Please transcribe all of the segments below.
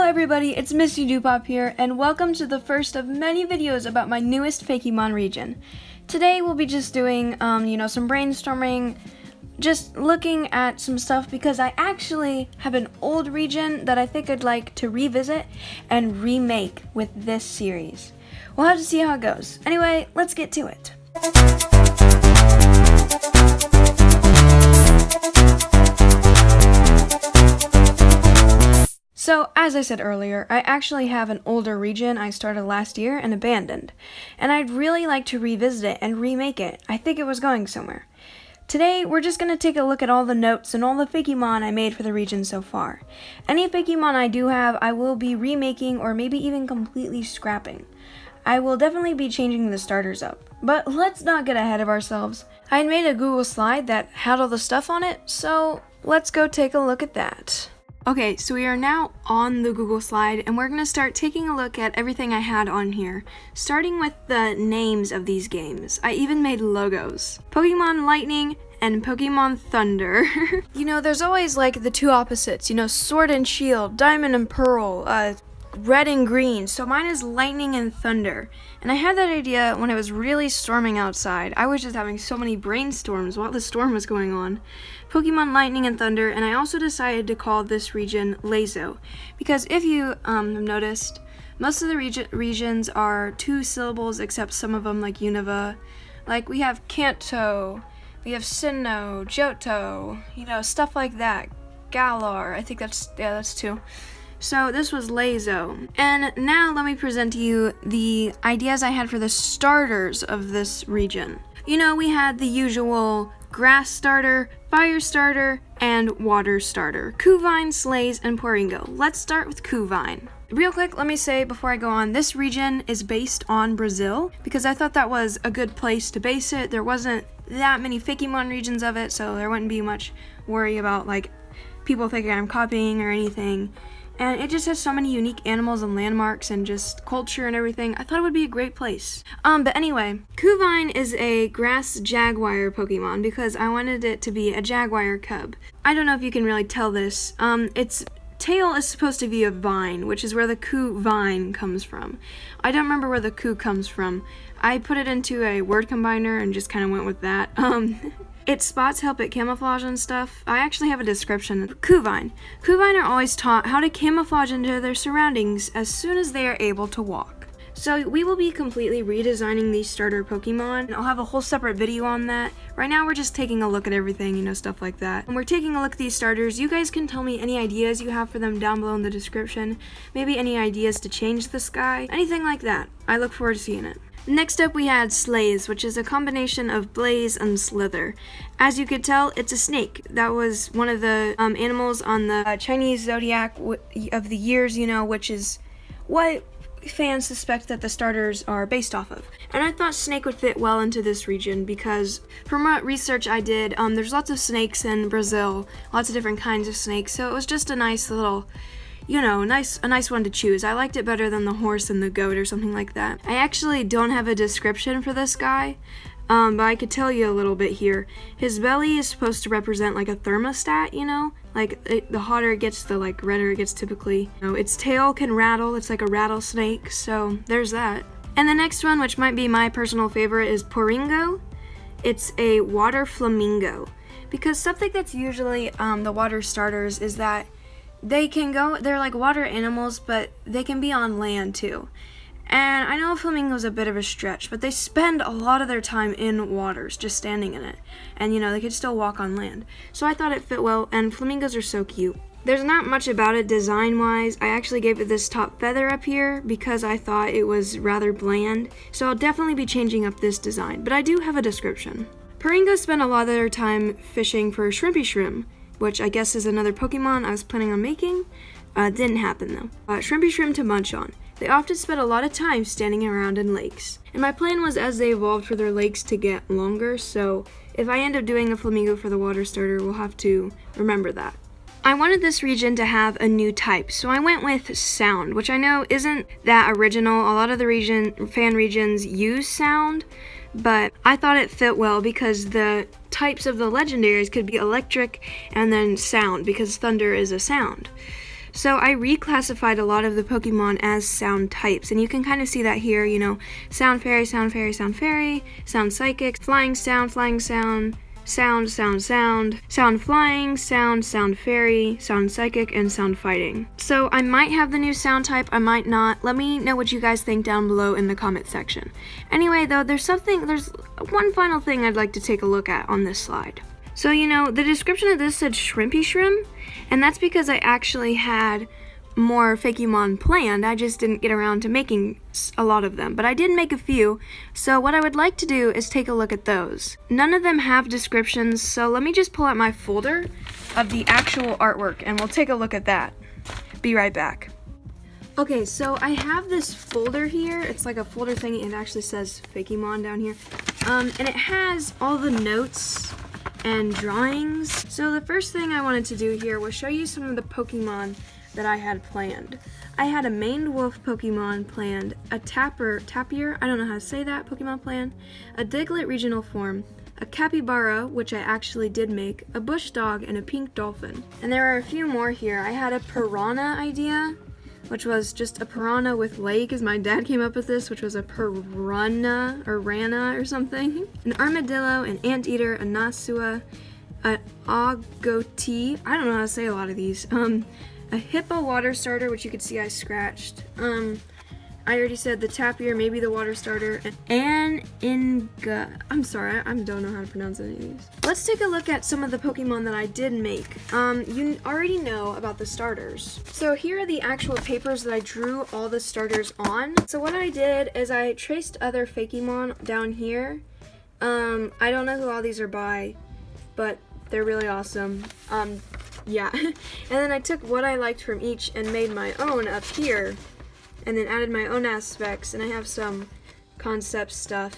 everybody, it's Missy Dupop here, and welcome to the first of many videos about my newest Fakemon region. Today we'll be just doing, some brainstorming, just looking at some stuff because I actually have an old region that I think I'd like to revisit and remake with this series. We'll have to see how it goes. Anyway, let's get to it. So, as I said earlier, I actually have an older region I started last year and abandoned, and I'd really like to revisit it and remake it. I think it was going somewhere. Today, we're just going to take a look at all the notes and all the Fakemon I made for the region so far. Any Fakemon I do have, I will be remaking or maybe even completely scrapping. I will definitely be changing the starters up, but let's not get ahead of ourselves. I had made a Google slide that had all the stuff on it, so let's go take a look at that. Okay, so we are now on the Google slide, and we're going to start taking a look at everything I had on here, starting with the names of these games. I even made logos. Pokemon Lightning and Pokemon Thunder. There's always like the two opposites, Sword and Shield, Diamond and Pearl, Red and Green. So mine is Lightning and Thunder. And I had that idea when it was really storming outside. I was just having so many brainstorms while the storm was going on. Pokemon Lightning and Thunder, and I also decided to call this region Lazo, because if you have noticed, most of the regions are two syllables except some of them, like Unova. Like we have Kanto, we have Sinnoh, Johto, stuff like that. Galar, I think that's two. So this was Lazo. And now let me present to you the ideas I had for the starters of this region. We had the usual grass starter, fire starter, and water starter. Kuvine, Slays, and Poringo. Let's start with Kuvine. Real quick, let me say before I go on, this region is based on Brazil because I thought that was a good place to base it. There wasn't that many Fakemon regions of it, so there wouldn't be much worry about like people thinking I'm copying or anything. And it just has so many unique animals and landmarks and just culture and everything. I thought it would be a great place. But anyway, Kuvine is a grass jaguar Pokemon because I wanted it to be a jaguar cub. I don't know if you can really tell this. Its tail is supposed to be a vine, which is where the Kuvine comes from. I don't remember where the Ku comes from. I put it into a word combiner and just kind of went with that. Its spots help it camouflage and stuff. I actually have a description. Kuvine. Kuvine are always taught how to camouflage into their surroundings as soon as they are able to walk. So we will be completely redesigning these starter Pokemon. I'll have a whole separate video on that. Right now we're just taking a look at everything, stuff like that. When we're taking a look at these starters, you guys can tell me any ideas you have for them down below in the description. Maybe any ideas to change the sky, anything like that. I look forward to seeing it. Next up we had Slays, which is a combination of Blaze and Slither. As you could tell, it's a snake. That was one of the animals on the Chinese zodiac of the years, which is what fans suspect that the starters are based off of. And I thought snake would fit well into this region because from what research I did, there's lots of snakes in Brazil, lots of different kinds of snakes, so it was just a nice little a nice one to choose. I liked it better than the horse and the goat or something like that. I actually don't have a description for this guy, but I could tell you a little bit here. His belly is supposed to represent like a thermostat, the hotter it gets, the redder it gets typically. Its tail can rattle, it's like a rattlesnake, so there's that. And the next one, which might be my personal favorite, is Poringo. It's a water flamingo. Because something that's usually the water starters is that they're like water animals, but they can be on land too. And I know a flamingo's a bit of a stretch, but they spend a lot of their time in waters, just standing in it. And they could still walk on land. So I thought it fit well, and flamingos are so cute. There's not much about it design-wise. I actually gave it this top feather up here because I thought it was rather bland. So I'll definitely be changing up this design, but I do have a description. Poringo spend a lot of their time fishing for shrimpy shrimp, which I guess is another Pokemon I was planning on making. Didn't happen though. Shrimpy shrimp to munch on. They often spend a lot of time standing around in lakes. And my plan was as they evolved for their lakes to get longer, so if I end up doing a flamingo for the water starter, we'll have to remember that. I wanted this region to have a new type, so I went with sound, which I know isn't that original. A lot of the fan regions use sound, but I thought it fit well because the types of the legendaries could be electric and then sound, because thunder is a sound. So I reclassified a lot of the Pokemon as sound types, and you can kind of see that here, you know, sound fairy, sound fairy, sound fairy, sound psychic, flying sound, sound flying, sound fairy, sound psychic, and sound fighting. So I might have the new sound type, I might not. Let me know what you guys think down below in the comment section. Anyway though, there's one final thing I'd like to take a look at on this slide. So you know, the description of this said Shrimpy Shrimp, and that's because I actually had more Fakemon planned. I just didn't get around to making a lot of them, but I did make a few, so what I would like to do is take a look at those. None of them have descriptions, so let me just pull out my folder of the actual artwork and we'll take a look at that. Be right back. Okay, so I have this folder here. It's like a folder thing, and it actually says Fakemon down here, and it has all the notes and drawings. So the first thing I wanted to do here was show you some of the Pokemon that I had planned. I had a maned wolf Pokemon planned, a tapir, I don't know how to say that, Pokemon planned, a Diglett regional form, a capybara, which I actually did make, a bush dog, and a pink dolphin. And there are a few more here. I had a piranha idea, which was just a piranha with legs. My dad came up with this, which was a piranha or rana or something. An armadillo, an anteater, a nasua, an agouti, I don't know how to say a lot of these, a hippo water starter, which you could see I scratched. I already said the tapir, maybe the water starter, and I'm sorry, I don't know how to pronounce any of these. Let's take a look at some of the Pokemon that I did make. You already know about the starters. So here are the actual papers that I drew all the starters on. So what I did is I traced other Fakemon down here. I don't know who all these are by, but they're really awesome. Yeah. And then I took what I liked from each and made my own up here, and then added my own aspects, and I have some concept stuff.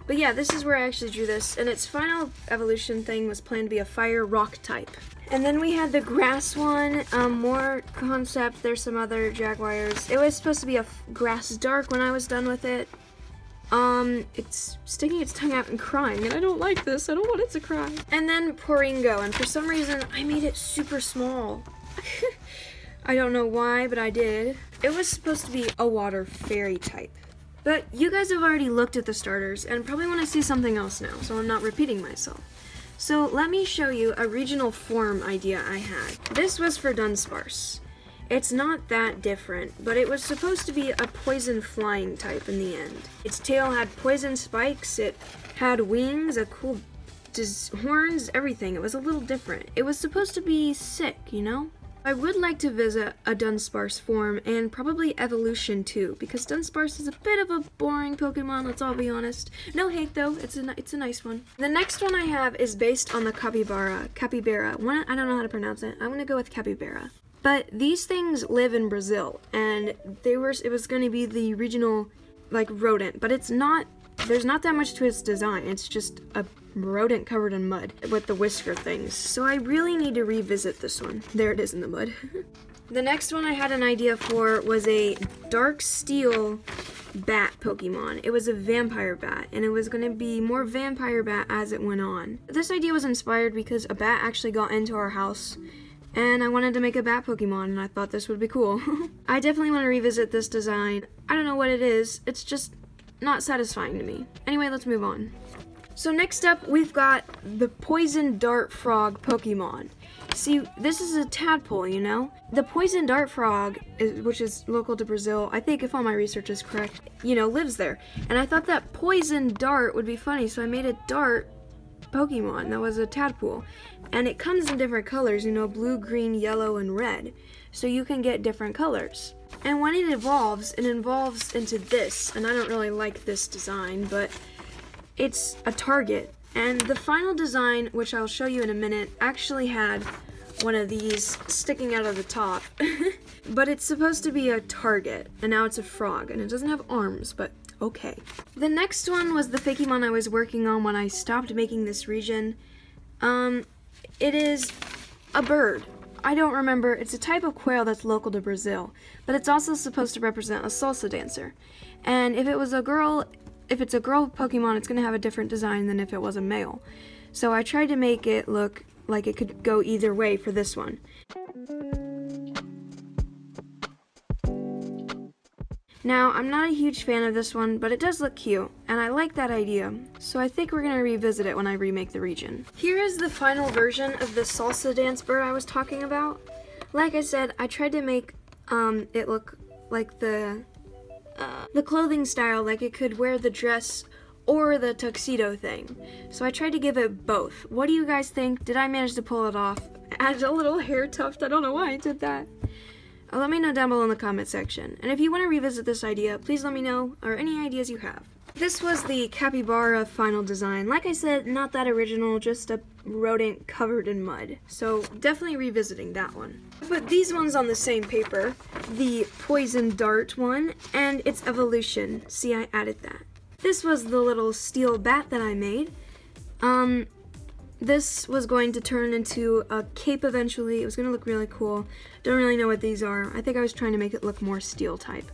But yeah, this is where I actually drew this, and its final evolution thing was planned to be a fire rock type. And then we had the grass one, more concept. There's some other jaguars. It was supposed to be a grass dark when I was done with it. It's sticking its tongue out and crying, and I don't like this. I don't want it to cry. And then Poringo, and for some reason, I made it super small. I don't know why, but I did. It was supposed to be a water fairy type. But you guys have already looked at the starters, and probably want to see something else now, so I'm not repeating myself. So let me show you a regional form idea I had. This was for Dunsparce. It's not that different, but it was supposed to be a poison flying type in the end. Its tail had poison spikes, it had wings, a cool horns, everything. It was a little different. It was supposed to be sick, you know? I would like to visit a Dunsparce form, and probably evolution too, because Dunsparce is a bit of a boring Pokemon, let's all be honest. No hate though, it's a nice one. The next one I have is based on the capybara. I don't know how to pronounce it. I'm gonna go with capybara. But these things live in Brazil, and it was going to be the regional, like, rodent, but it's not, there's not that much to its design. It's just a rodent covered in mud with the whisker things. So I really need to revisit this one. There it is in the mud. The next one I had an idea for was a dark steel bat Pokemon. It was a vampire bat, and it was going to be more vampire bat as it went on. This idea was inspired because a bat actually got into our house, and I wanted to make a bat Pokemon, and I thought this would be cool. I definitely want to revisit this design. I don't know what it is, it's just not satisfying to me. Anyway, let's move on. So next up, we've got the Poison Dart Frog Pokemon. See, this is a tadpole, you know? The Poison Dart Frog, which is local to Brazil, I think if all my research is correct, you know, lives there. And I thought that Poison Dart would be funny, so I made a dart Pokemon that was a tadpole. And it comes in different colors, you know, blue, green, yellow, and red. So you can get different colors. And when it evolves into this, and I don't really like this design, but it's a target. And the final design, which I'll show you in a minute, actually had one of these sticking out of the top. But it's supposed to be a target, and now it's a frog, and it doesn't have arms, but okay. The next one was the Fakemon I was working on when I stopped making this region. It is a bird. I don't remember. It's a type of quail that's local to Brazil, but it's also supposed to represent a salsa dancer. And if it's a girl Pokemon, it's going to have a different design than if it was a male. So I tried to make it look like it could go either way for this one. Now, I'm not a huge fan of this one, but it does look cute, and I like that idea, so I think we're going to revisit it when I remake the region. Here is the final version of the salsa dance bird I was talking about. Like I said, I tried to make it look like the clothing style, like it could wear the dress or the tuxedo thing. So I tried to give it both. What do you guys think? Did I manage to pull it off? Add a little hair tuft, I don't know why I did that. Let me know down below in the comment section. And if you want to revisit this idea, please let me know, or any ideas you have. This was the capybara final design. Like I said, not that original, just a rodent covered in mud. So definitely revisiting that one. I put these ones on the same paper, the poison dart one, and its evolution. See, I added that. This was the little steel bat that I made. This was going to turn into a cape eventually. It was going to look really cool. Don't really know what these are. I think I was trying to make it look more steel type.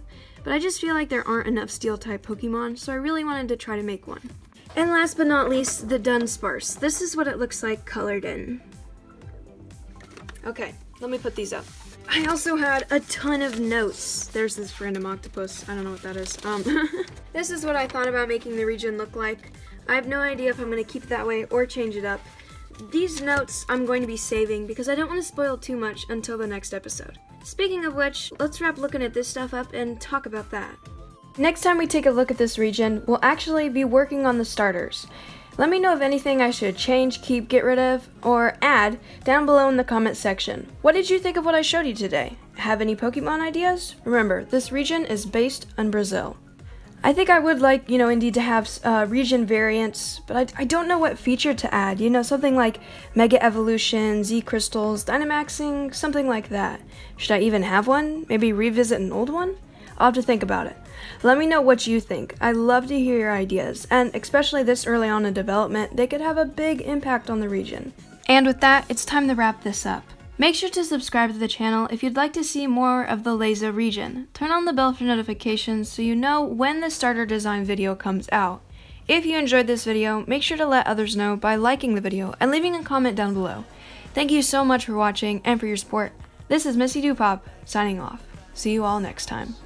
But I just feel like there aren't enough steel type Pokemon, so I really wanted to try to make one. And last but not least, the Dunsparce. This is what it looks like colored in. Okay, let me put these up. I also had a ton of notes. There's this random octopus. I don't know what that is. This is what I thought about making the region look like. I have no idea if I'm going to keep it that way or change it up. These notes I'm going to be saving because I don't want to spoil too much until the next episode. Speaking of which, let's wrap looking at this stuff up and talk about that. Next time we take a look at this region, we'll actually be working on the starters. Let me know of anything I should change, keep, get rid of, or add down below in the comment section. What did you think of what I showed you today? Have any Pokemon ideas? Remember, this region is based on Brazil. I think I would like, indeed to have region variants, but I don't know what feature to add. Something like Mega Evolution, Z Crystals, Dynamaxing, something like that. Should I even have one? Maybe revisit an old one? I'll have to think about it. Let me know what you think. I'd love to hear your ideas, and especially this early on in development, they could have a big impact on the region. And with that, it's time to wrap this up. Make sure to subscribe to the channel if you'd like to see more of the Leza region. Turn on the bell for notifications so you know when the starter design video comes out. If you enjoyed this video, make sure to let others know by liking the video and leaving a comment down below. Thank you so much for watching and for your support. This is Missy Dupop, signing off. See you all next time.